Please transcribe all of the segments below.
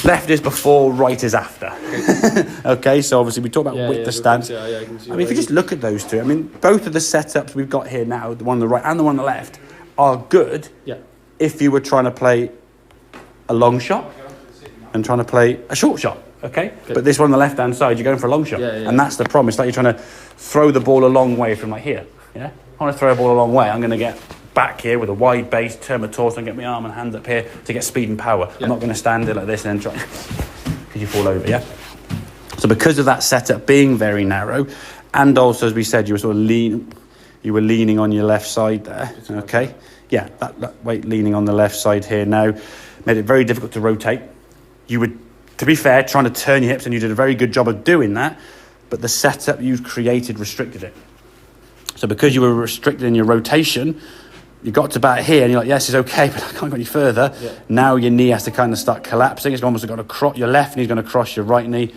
left is before, right is after. Okay, so obviously we talk about width of stance. I can see I mean, if you just look at those two, I mean, both of the setups we've got here now, the one on the right and the one on the left, are good if you were trying to play a long shot and trying to play a short shot. Okay, but this one on the left-hand side, you're going for a long shot, and that's the problem. It's like you're trying to throw the ball a long way from like here. Yeah, I want to throw a ball a long way. I'm going to get back here with a wide base, turn my torso, and get my arm and hands up here to get speed and power. I'm not going to stand it like this and then try because you fall over. Yeah. So because of that setup being very narrow, and also as we said, you were sort of leaning on your left side there. Okay, yeah, that weight leaning on the left side here now made it very difficult to rotate. You would, to be fair, trying to turn your hips, and you did a very good job of doing that, but the setup you've created restricted it. So because you were restricted in your rotation, you got to about here and you're like, yes, it's okay, but I can't go any further. Now your knee has to kind of start collapsing. It's almost got to cross your left knee's going to cross your right knee,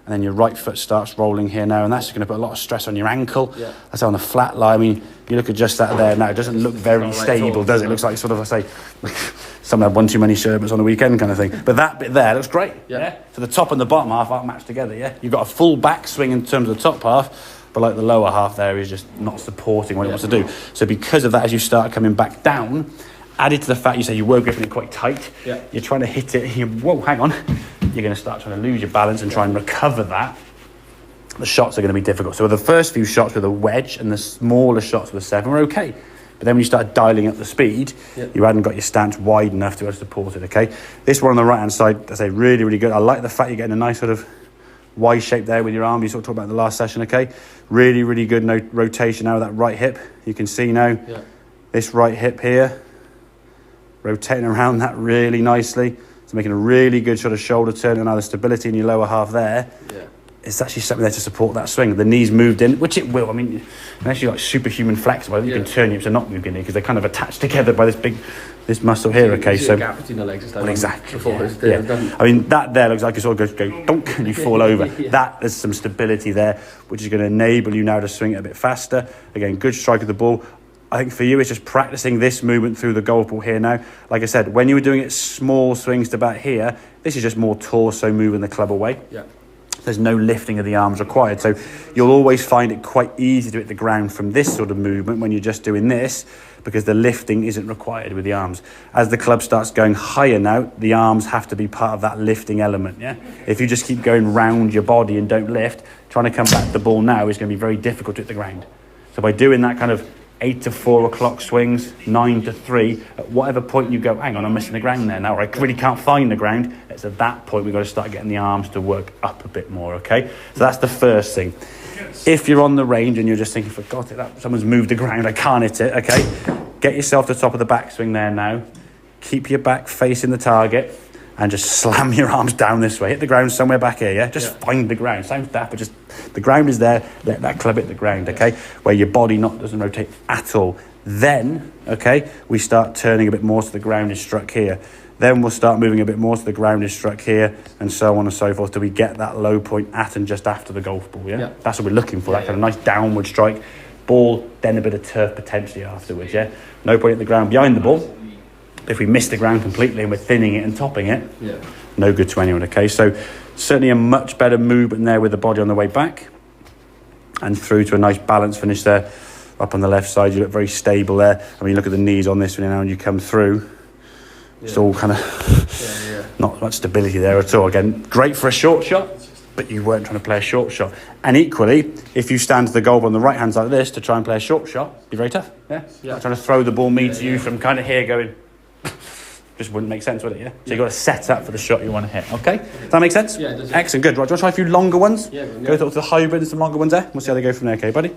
and then your right foot starts rolling here now, and that's going to put a lot of stress on your ankle. That's on a flat lie. I mean, you look at just that there now, it doesn't look very stable, does it? It looks like sort of, I say, someone had one too many sherbets on the weekend kind of thing. But that bit there looks great. So the top and the bottom half aren't matched together, You've got a full backswing in terms of the top half, but like the lower half there is just not supporting what it wants to do. So because of that, as you start coming back down, added to the fact you say you were gripping it quite tight, you're trying to hit it, whoa, hang on, you're going to start trying to lose your balance and try and recover that. The shots are going to be difficult. So the first few shots with a wedge and the smaller shots with a 7 were okay. But then when you start dialing up the speed, you hadn't got your stance wide enough to support it, okay? This one on the right-hand side, I say really, really good. I like the fact you're getting a nice sort of Y shape there with your arm. You sort of talked about in the last session, okay? Really, really good rotation now with that right hip. You can see now this right hip here, rotating around that really nicely. So making a really good sort of shoulder turn, and now the stability in your lower half there. It's actually something there to support that swing. The knees moved in, which it will. I mean, unless you're like superhuman flexible, you can turn your hips and not move in because they're kind of attached together by this muscle here. Okay, so gap between the legs. Exactly. I mean, that there looks like it sort of go dunk and you fall over. That there's some stability there, which is going to enable you now to swing it a bit faster. Again, good strike of the ball. I think for you, it's just practicing this movement through the golf ball here now. Like I said, when you were doing it small swings to about here, this is just more torso moving the club away. There's no lifting of the arms required. So you'll always find it quite easy to hit the ground from this sort of movement when you're just doing this, because the lifting isn't required with the arms. As the club starts going higher now, the arms have to be part of that lifting element, If you just keep going round your body and don't lift, trying to come back to the ball now is going to be very difficult to hit the ground. So by doing that kind of 8 to 4 o'clock swings, 9 to 3, at whatever point you go, hang on, I'm missing the ground there now, or I really can't find the ground, it's at that point we've got to start getting the arms to work up a bit more, okay? So that's the first thing. If you're on the range and you're just thinking, for God's sake, someone's moved the ground, I can't hit it, okay? Get yourself to the top of the backswing there now. Keep your back facing the target and just slam your arms down this way. Hit the ground somewhere back here, Just find the ground. Sounds daft, but just the ground is there. Let that club hit the ground, okay? Where your body doesn't rotate at all. Then, okay, we start turning a bit more so the ground is struck here. Then we'll start moving a bit more so the ground is struck here, and so on and so forth, till we get that low point at and just after the golf ball, That's what we're looking for, that kind of nice downward strike. Ball, then a bit of turf potentially afterwards, No point at the ground behind the ball. If we miss the ground completely and we're thinning it and topping it, no good to anyone, okay? So certainly a much better movement there with the body on the way back and through to a nice balance finish there. Up on the left side, you look very stable there. I mean, look at the knees on this one now and you come through. It's all kind of not much stability there at all. Again, great for a short shot, but you weren't trying to play a short shot. And equally, if you stand to the goal on the right-hand side like this to try and play a short shot, you're very tough, Trying to throw the ball to you from kind of here going... just wouldn't make sense, would it? So you've got to set up for the shot you want to hit. Okay, does that make sense? Yeah, it does. Excellent, good. Right, do you want to try a few longer ones? Yeah. Go to the hybrid and some longer ones there. We'll see how they go from there. Okay, buddy.